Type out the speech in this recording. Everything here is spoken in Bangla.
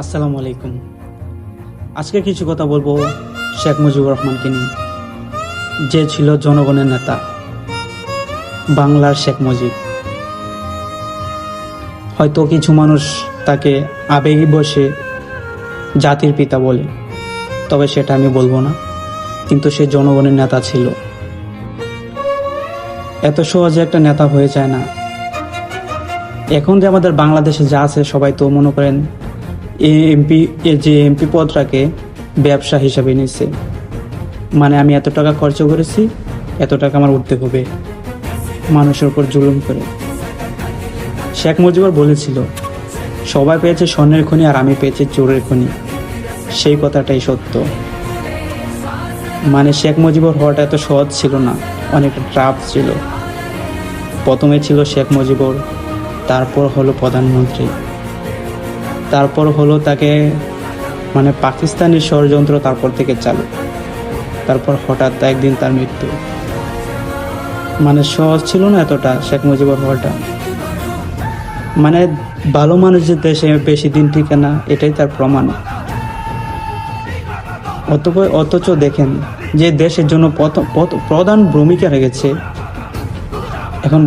আসসালামু আলাইকুম। আজকে কিছু কথা বলবো শেখ মুজিবুর রহমানকে নিয়ে, যে ছিল জনগণের নেতা, বাংলার শেখ মুজিব। হয়তো কিছু মানুষ তাকে আবেগী বসে জাতির পিতা বলে, তবে সেটা আমি বলবো না, কিন্তু সে জনগণের নেতা ছিল। এত সহজে একটা নেতা হয়ে যায় না। এখন যে আমাদের বাংলাদেশে যা আছে, সবাই তো মনে করেন এমপি পদটাকে ব্যবসা হিসাবে নিচ্ছে। মানে আমি এত টাকা খরচ করেছি, এত টাকা আমার উঠতে হবে, মানুষের উপর জুলুম করে। শেখ মুজিবুর বলেছিল, সবাই পেয়েছে স্বর্ণের খনি আর আমি পেয়েছি চোরের খনি। সেই কথাটাই সত্য। মানে শেখ মুজিবুর হওয়াটা এত সহজ ছিল না, অনেকটা ট্রাফ ছিল। প্রথমে ছিল শেখ মুজিবুর, তারপর হলো প্রধানমন্ত্রী, তারপর হলো তাকে মানে পাকিস্তানি ষড়যন্ত্র তারপর থেকে চালু, তারপর হঠাৎ একদিন তার মৃত্যু। মানে সহজ ছিল না এতটা শেখ মুজিবুর হওয়াটা। মানে ভালো মানুষের দেশে বেশি দিন টিকে না, এটাই তার প্রমাণ। অথচ দেখেন, যে দেশের জন্য প্রধান ভূমিকা রেখেছে এখন